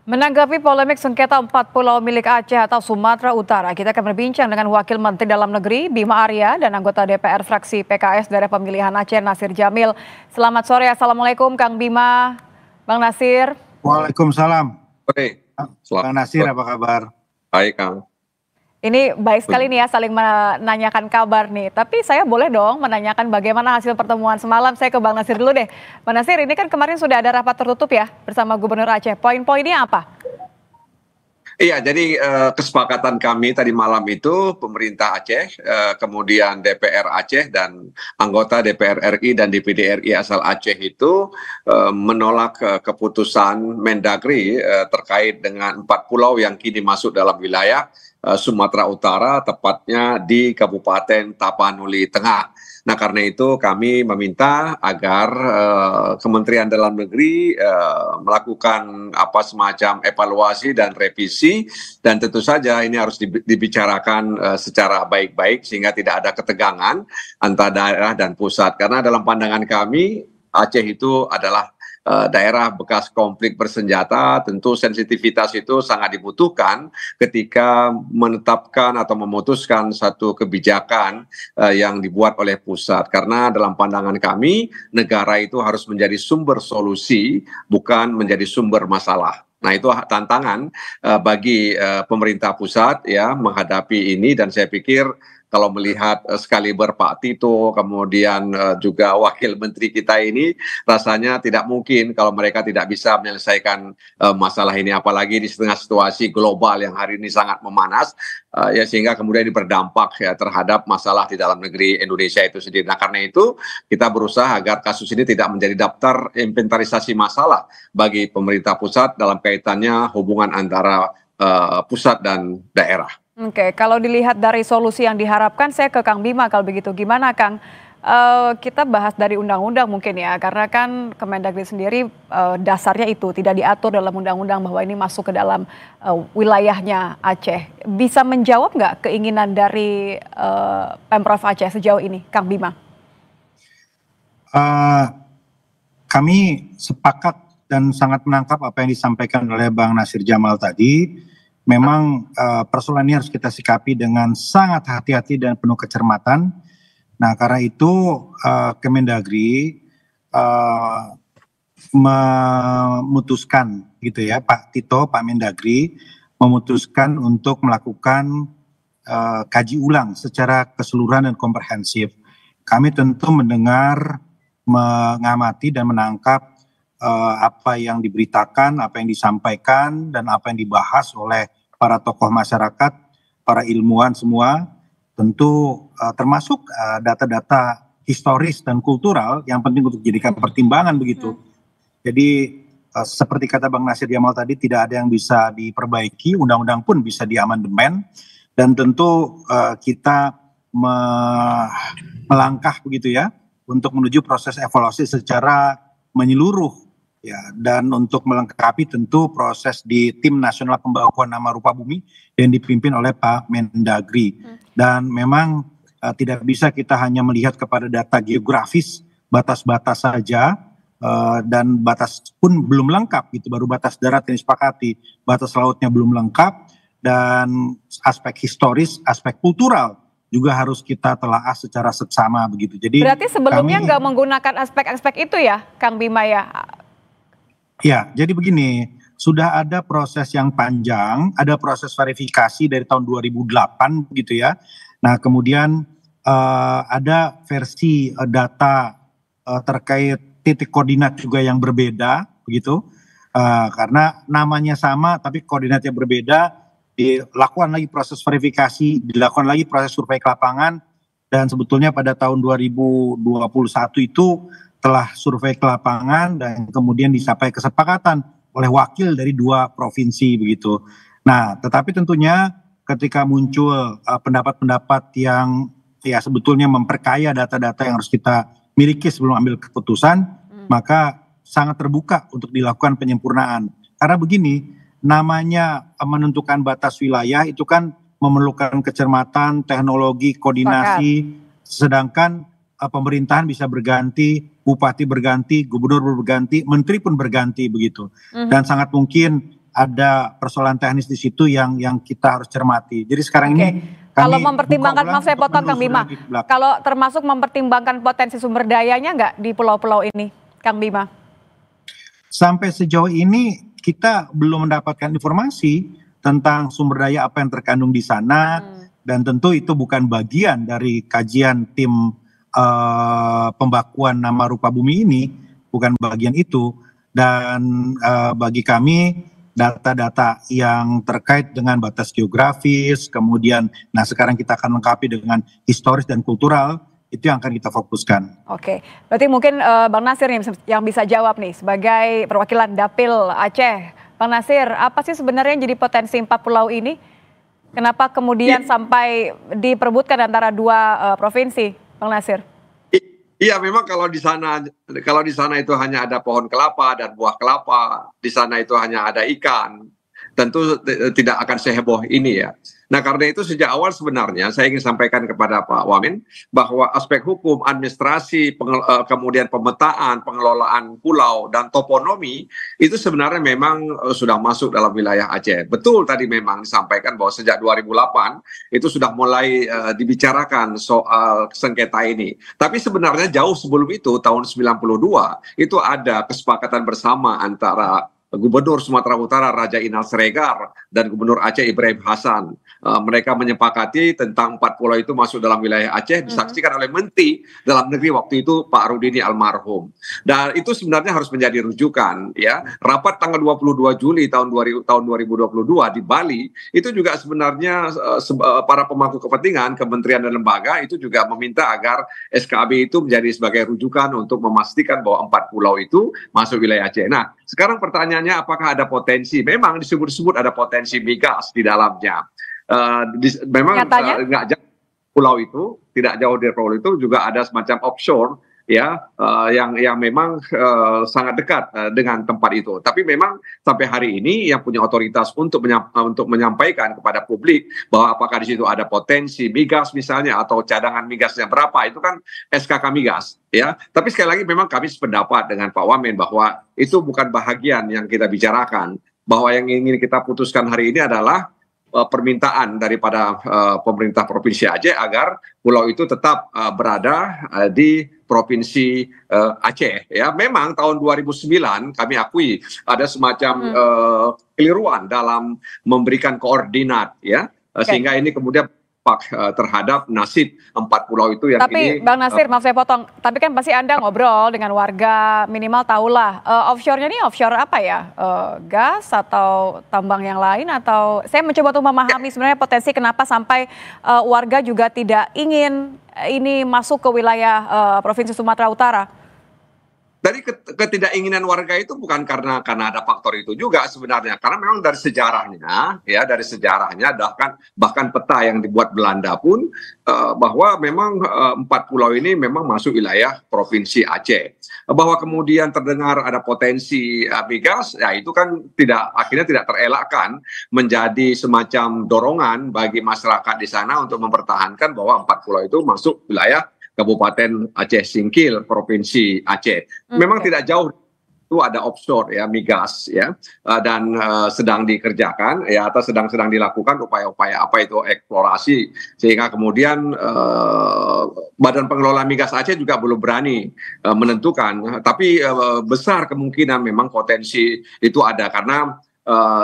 Menanggapi polemik sengketa 4 pulau milik Aceh atau Sumatera Utara, kita akan berbincang dengan Wakil Menteri Dalam Negeri Bima Arya dan anggota DPR fraksi PKS dari pemilihan Aceh Nasir Jamil. Selamat sore, Assalamualaikum Kang Bima, Bang Nasir. Waalaikumsalam. Oke, Bang Nasir, apa kabar? Baik, Kang. Ini baik sekali nih ya saling menanyakan kabar nih. Tapi saya boleh dong menanyakan bagaimana hasil pertemuan semalam. Saya ke Bang Nasir dulu deh. Bang Nasir, ini kan kemarin sudah ada rapat tertutup ya bersama Gubernur Aceh. Poin-poinnya apa? Iya, jadi kesepakatan kami tadi malam itu pemerintah Aceh, kemudian DPR Aceh dan anggota DPR RI dan DPD RI asal Aceh itu menolak keputusan Mendagri terkait dengan 4 pulau yang kini masuk dalam wilayah Sumatera Utara, tepatnya di Kabupaten Tapanuli Tengah. Nah, karena itu kami meminta agar Kementerian Dalam Negeri melakukan semacam evaluasi dan revisi, dan tentu saja ini harus dibicarakan secara baik-baik sehingga tidak ada ketegangan antara daerah dan pusat. Karena dalam pandangan kami Aceh itu adalah daerah bekas konflik bersenjata, tentu sensitivitas itu sangat dibutuhkan ketika menetapkan atau memutuskan satu kebijakan yang dibuat oleh pusat. Karena dalam pandangan kami, negara itu harus menjadi sumber solusi, bukan menjadi sumber masalah. Nah, itu tantangan bagi pemerintah pusat ya menghadapi ini, dan saya pikir kalau melihat sekaliber Pak Tito, kemudian juga Wakil Menteri kita ini, rasanya tidak mungkin kalau mereka tidak bisa menyelesaikan masalah ini, apalagi di tengah situasi global yang hari ini sangat memanas, ya sehingga kemudian ini berdampak ya terhadap masalah di dalam negeri Indonesia itu sendiri. Nah, karena itu kita berusaha agar kasus ini tidak menjadi daftar inventarisasi masalah bagi pemerintah pusat dalam kaitannya hubungan antara pusat dan daerah. Oke, kalau dilihat dari solusi yang diharapkan, saya ke Kang Bima kalau begitu. Gimana Kang? Kita bahas dari undang-undang mungkin ya, karena kan Kemendagri sendiri dasarnya itu tidak diatur dalam undang-undang bahwa ini masuk ke dalam wilayahnya Aceh. Bisa menjawab nggak keinginan dari Pemprov Aceh sejauh ini, Kang Bima? Kami sepakat dan sangat menangkap apa yang disampaikan oleh Bang Nasir Jamal tadi. Memang persoalan ini harus kita sikapi dengan sangat hati-hati dan penuh kecermatan. Nah, karena itu Kemendagri memutuskan gitu ya, Pak Tito, Pak Mendagri memutuskan untuk melakukan kaji ulang secara keseluruhan dan komprehensif. Kami tentu mendengar, mengamati dan menangkap apa yang diberitakan, apa yang disampaikan, dan apa yang dibahas oleh para tokoh masyarakat, para ilmuwan semua, tentu termasuk data-data historis dan kultural yang penting untuk dijadikan pertimbangan begitu. Jadi seperti kata Bang Nasir Jamal tadi, tidak ada yang bisa diperbaiki, undang-undang pun bisa diamandemen, dan tentu kita melangkah begitu ya untuk menuju proses evaluasi secara menyeluruh. Ya, dan untuk melengkapi tentu proses di Tim Nasional Pembangunan Nama Rupa Bumi yang dipimpin oleh Pak Mendagri. Dan memang tidak bisa kita hanya melihat kepada data geografis, batas-batas saja, dan batas pun belum lengkap, gitu. Baru batas darat yang disepakati, batas lautnya belum lengkap, dan aspek historis, aspek kultural juga harus kita telaah secara seksama begitu. Jadi berarti sebelumnya nggak menggunakan aspek-aspek itu ya, Kang Bima ya? Ya, jadi begini, sudah ada proses yang panjang, ada proses verifikasi dari tahun 2008 gitu ya. Nah, kemudian ada versi data terkait titik koordinat juga yang berbeda begitu. Karena namanya sama tapi koordinatnya berbeda, dilakukan lagi proses verifikasi, dilakukan lagi proses survei ke lapangan, dan sebetulnya pada tahun 2021 itu telah survei ke lapangan dan kemudian dicapai kesepakatan oleh wakil dari 2 provinsi begitu. Nah, tetapi tentunya ketika muncul pendapat-pendapat yang ya sebetulnya memperkaya data-data yang harus kita miliki sebelum ambil keputusan, maka sangat terbuka untuk dilakukan penyempurnaan. Karena begini, namanya menentukan batas wilayah itu kan memerlukan kecermatan, teknologi, koordinasi, sedangkan pemerintahan bisa berganti, bupati berganti, gubernur berganti, menteri pun berganti begitu. Dan sangat mungkin ada persoalan teknis di situ yang kita harus cermati. Jadi sekarang ini kalau mempertimbangkan, maaf saya potong Kang Bima, kalau termasuk mempertimbangkan potensi sumber dayanya nggak di pulau-pulau ini, Kang Bima? Sampai sejauh ini kita belum mendapatkan informasi tentang sumber daya apa yang terkandung di sana, dan tentu itu bukan bagian dari kajian tim pembakuan nama rupa bumi ini, bukan bagian itu. Dan bagi kami data-data yang terkait dengan batas geografis, kemudian sekarang kita akan lengkapi dengan historis dan kultural, itu yang akan kita fokuskan. Oke, berarti mungkin Bang Nasir nih yang bisa jawab nih sebagai perwakilan Dapil Aceh. Bang Nasir, apa sih sebenarnya yang jadi potensi 4 pulau ini? Kenapa kemudian sampai diperebutkan antara 2 provinsi, Bang Nasir? Iya, memang kalau di sana itu hanya ada pohon kelapa dan buah kelapa, di sana itu hanya ada ikan, tentu tidak akan seheboh ini ya. Nah, karena itu sejak awal sebenarnya saya ingin sampaikan kepada Pak Wamen bahwa aspek hukum, administrasi, kemudian pemetaan, pengelolaan pulau dan toponomi itu sebenarnya memang sudah masuk dalam wilayah Aceh. Betul tadi memang disampaikan bahwa sejak 2008 itu sudah mulai dibicarakan soal sengketa ini. Tapi sebenarnya jauh sebelum itu tahun 92 itu ada kesepakatan bersama antara Gubernur Sumatera Utara Raja Inal Siregar dan Gubernur Aceh Ibrahim Hasan. Mereka menyepakati tentang 4 pulau itu masuk dalam wilayah Aceh, disaksikan oleh Menteri Dalam Negeri waktu itu Pak Rudini almarhum. Dan itu sebenarnya harus menjadi rujukan ya. Rapat tanggal 22 Juli tahun 2022 di Bali itu juga sebenarnya para pemangku kepentingan kementerian dan lembaga itu juga meminta agar SKB itu menjadi sebagai rujukan untuk memastikan bahwa 4 pulau itu masuk wilayah Aceh. Nah, sekarang pertanyaannya apakah ada potensi? Memang disebut-sebut ada potensi migas di dalamnya. Memang nggak jauh pulau itu, tidak jauh dari pulau itu juga ada semacam offshore ya, yang memang sangat dekat dengan tempat itu. Tapi memang sampai hari ini yang punya otoritas untuk menyampaikan kepada publik bahwa apakah di situ ada potensi migas misalnya atau cadangan migasnya berapa, itu kan SKK Migas ya. Tapi sekali lagi memang kami sependapat dengan Pak Wamen bahwa itu bukan bahagian yang kita bicarakan, bahwa yang ingin kita putuskan hari ini adalah permintaan daripada pemerintah Provinsi Aceh agar pulau itu tetap berada di Provinsi Aceh ya. Memang tahun 2009 kami akui ada semacam keliruan dalam memberikan koordinat ya, sehingga ini kemudian terhadap nasib 4 pulau itu yang tapi ini. Bang Nasir, maaf saya potong, tapi kan pasti Anda ngobrol dengan warga, minimal tahulah offshore-nya ini offshore apa ya, gas atau tambang yang lain, atau saya mencoba untuk memahami sebenarnya potensi kenapa sampai warga juga tidak ingin ini masuk ke wilayah Provinsi Sumatera Utara. Dari ketidakinginan warga itu bukan karena ada faktor itu juga sebenarnya, karena memang dari sejarahnya bahkan peta yang dibuat Belanda pun bahwa memang 4 pulau ini memang masuk wilayah Provinsi Aceh. Bahwa kemudian terdengar ada potensi migas, ya itu kan akhirnya tidak terelakkan menjadi semacam dorongan bagi masyarakat di sana untuk mempertahankan bahwa 4 pulau itu masuk wilayah Kabupaten Aceh Singkil, Provinsi Aceh. Memang tidak jauh itu ada offshore ya, migas ya, dan sedang dikerjakan ya, atau sedang dilakukan upaya-upaya apa itu eksplorasi, sehingga kemudian Badan Pengelola Migas Aceh juga belum berani menentukan, tapi besar kemungkinan memang potensi itu ada karena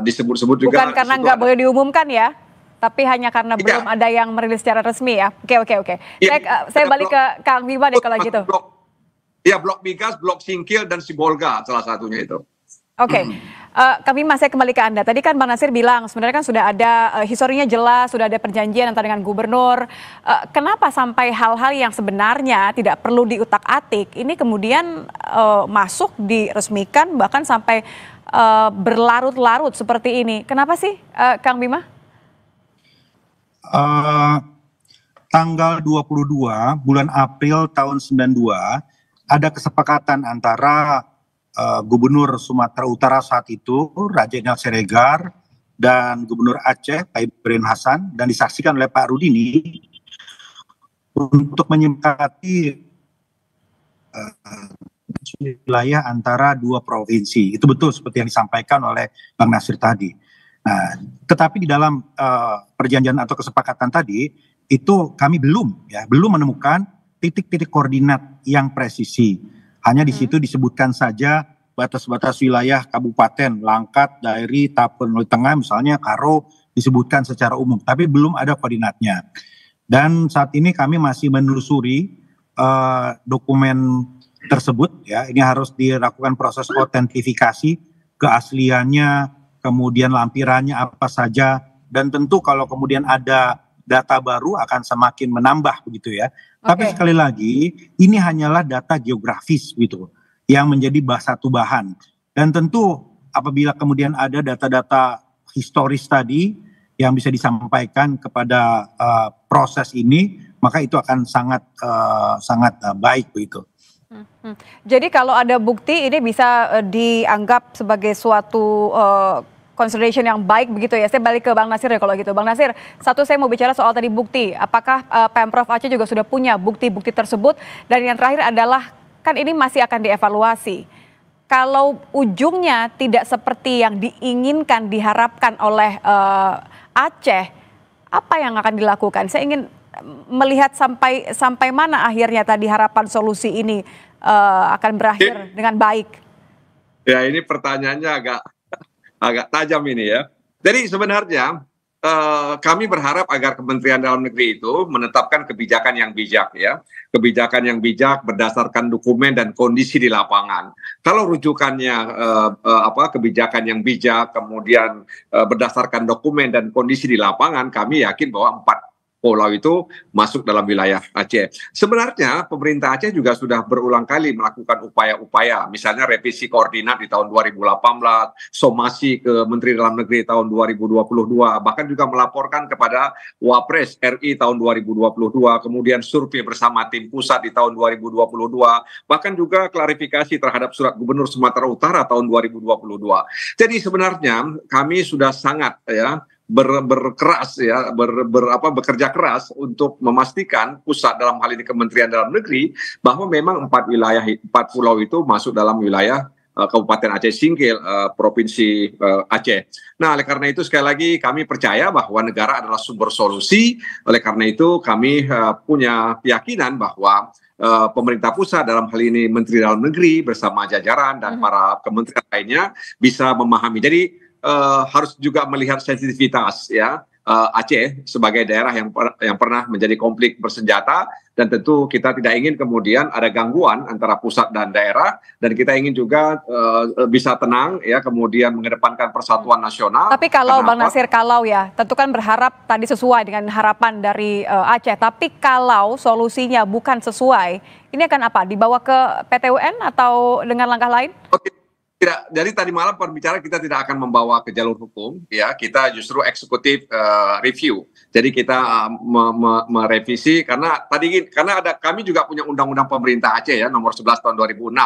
disebut-sebut juga. Bukan karena nggak boleh diumumkan ya, tapi hanya karena belum ada yang merilis secara resmi ya. Oke. Ya, saya balik ke Kang Bima deh kalau gitu. Blok migas, blok Singkil dan Sibolga salah satunya itu. Oke. Kang Bima, saya kembali ke Anda. Tadi kan Bang Nasir bilang sebenarnya kan sudah ada historinya jelas, sudah ada perjanjian antara dengan gubernur. Kenapa sampai hal-hal yang sebenarnya tidak perlu diutak-atik ini kemudian masuk diresmikan bahkan sampai berlarut-larut seperti ini? Kenapa sih, Kang Bima? Tanggal 22 bulan April tahun 92 ada kesepakatan antara Gubernur Sumatera Utara saat itu Raja Inal Siregar dan Gubernur Aceh Pak Ibrahim Hasan, dan disaksikan oleh Pak Rudini untuk menyepakati wilayah antara dua provinsi. Itu betul seperti yang disampaikan oleh Bang Nasir tadi. Nah, tetapi di dalam perjanjian atau kesepakatan tadi itu kami belum menemukan titik-titik koordinat yang presisi. Hanya di situ disebutkan saja batas-batas wilayah kabupaten, Langkat, Dairi, Tapanuli Tengah, misalnya Karo disebutkan secara umum, tapi belum ada koordinatnya. Dan saat ini kami masih menelusuri dokumen tersebut, ya. Ini harus dilakukan proses autentifikasi keasliannya, kemudian lampirannya apa saja, dan tentu kalau kemudian ada data baru akan semakin menambah begitu ya. Tapi sekali lagi ini hanyalah data geografis gitu yang menjadi satu bahan. Dan tentu apabila kemudian ada data-data historis tadi yang bisa disampaikan kepada proses ini, maka itu akan sangat baik begitu. Jadi kalau ada bukti ini bisa dianggap sebagai suatu consideration yang baik begitu ya. Saya balik ke Bang Nasir ya kalau gitu. Bang Nasir, satu saya mau bicara soal tadi bukti. Apakah Pemprov Aceh juga sudah punya bukti-bukti tersebut? Dan yang terakhir adalah kan ini masih akan dievaluasi. Kalau ujungnya tidak seperti yang diinginkan, diharapkan oleh Aceh, apa yang akan dilakukan? Saya ingin melihat sampai mana akhirnya tadi harapan solusi ini akan berakhir dengan baik. Ya, ini pertanyaannya agak tajam ini ya. Jadi sebenarnya kami berharap agar Kementerian Dalam Negeri itu menetapkan kebijakan yang bijak ya. Kebijakan yang bijak berdasarkan dokumen dan kondisi di lapangan. Kalau rujukannya kebijakan yang bijak kemudian berdasarkan dokumen dan kondisi di lapangan, kami yakin bahwa 4 pulau itu masuk dalam wilayah Aceh. Sebenarnya pemerintah Aceh juga sudah berulang kali melakukan upaya-upaya, misalnya revisi koordinat di tahun 2018, somasi ke Menteri Dalam Negeri tahun 2022, bahkan juga melaporkan kepada Wapres RI tahun 2022, kemudian survei bersama tim pusat di tahun 2022, bahkan juga klarifikasi terhadap surat Gubernur Sumatera Utara tahun 2022. Jadi sebenarnya kami sudah sangat berkeras ya bekerja keras untuk memastikan pusat dalam hal ini Kementerian Dalam Negeri bahwa memang 4 pulau itu masuk dalam wilayah Kabupaten Aceh Singkil, Provinsi Aceh. Nah, oleh karena itu sekali lagi kami percaya bahwa negara adalah sumber solusi. Oleh karena itu kami punya keyakinan bahwa pemerintah pusat dalam hal ini Menteri Dalam Negeri bersama jajaran dan para kementerian lainnya bisa memahami. Jadi harus juga melihat sensitivitas ya Aceh sebagai daerah yang pernah menjadi konflik bersenjata, dan tentu kita tidak ingin kemudian ada gangguan antara pusat dan daerah, dan kita ingin juga bisa tenang ya kemudian mengedepankan persatuan nasional. Tapi kalau Bang Nasir, kalau ya tentu kan berharap tadi sesuai dengan harapan dari Aceh, tapi kalau solusinya bukan sesuai, ini akan apa? Dibawa ke PT UN atau dengan langkah lain? Tidak, jadi tadi malam perbicaraan kita tidak akan membawa ke jalur hukum, ya kita justru eksekutif review. Jadi kita merevisi karena kami juga punya undang-undang pemerintah Aceh ya nomor 11 tahun 2006.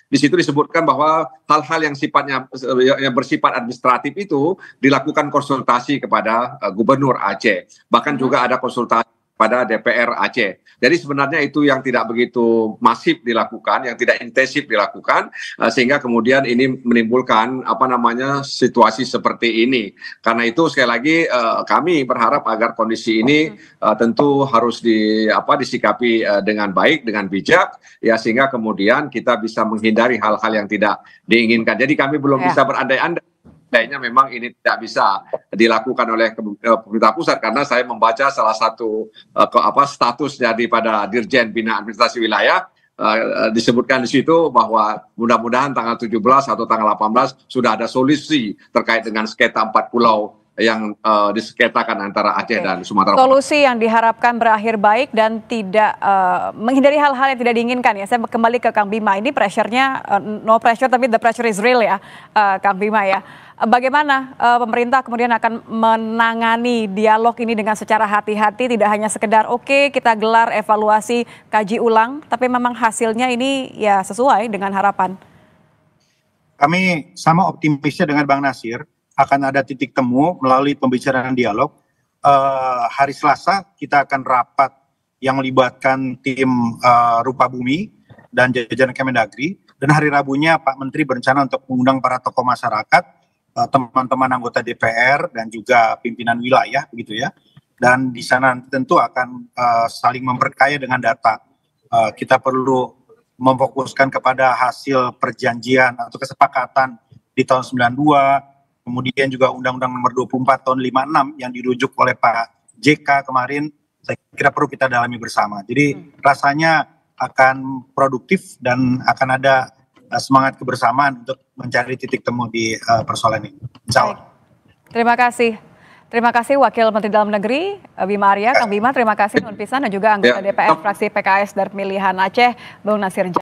Di situ disebutkan bahwa hal-hal yang sifatnya yang bersifat administratif itu dilakukan konsultasi kepada Gubernur Aceh. Bahkan juga ada konsultasi pada DPR Aceh. Jadi sebenarnya itu yang tidak begitu masif dilakukan, yang tidak intensif dilakukan, sehingga kemudian ini menimbulkan situasi seperti ini. Karena itu sekali lagi kami berharap agar kondisi ini tentu harus disikapi dengan baik, dengan bijak, ya sehingga kemudian kita bisa menghindari hal-hal yang tidak diinginkan. Jadi kami belum bisa berandai-andai. Kayaknya memang ini tidak bisa dilakukan oleh pemerintah pusat, karena saya membaca salah satu status daripada Dirjen Bina Administrasi Wilayah disebutkan di situ bahwa mudah-mudahan tanggal 17 atau tanggal 18 sudah ada solusi terkait dengan sengketa 4 pulau yang disengketakan antara Aceh dan Sumatera Utara. Solusi yang diharapkan berakhir baik dan tidak menghindari hal-hal yang tidak diinginkan ya. Saya kembali ke Kang Bima. Ini pressure-nya no pressure tapi the pressure is real ya, Kang Bima ya. Bagaimana pemerintah kemudian akan menangani dialog ini dengan secara hati-hati, tidak hanya sekedar oke, kita gelar evaluasi, kaji ulang, tapi memang hasilnya ini ya sesuai dengan harapan. Kami sama optimisnya dengan Bang Nasir, akan ada titik temu melalui pembicaraan dialog. Hari Selasa kita akan rapat yang melibatkan tim Rupa Bumi, dan jajaran Kemendagri. Dan hari Rabunya Pak Menteri berencana untuk mengundang para tokoh masyarakat, teman-teman anggota DPR dan juga pimpinan wilayah begitu ya. Dan di sana tentu akan saling memperkaya dengan data. Kita perlu memfokuskan kepada hasil perjanjian atau kesepakatan di tahun 92, kemudian juga Undang-Undang Nomor 24 tahun 56 yang dirujuk oleh Pak JK kemarin, saya kira perlu kita dalami bersama. Jadi rasanya akan produktif dan akan ada semangat kebersamaan untuk mencari titik temu di persoalan ini. Insya Allah. Terima kasih. Terima kasih Wakil Menteri Dalam Negeri Bima Arya. Kang Bima, terima kasih Nun Pisan dan juga anggota DPR fraksi PKS dari pemilihan Aceh, Bung Nasir.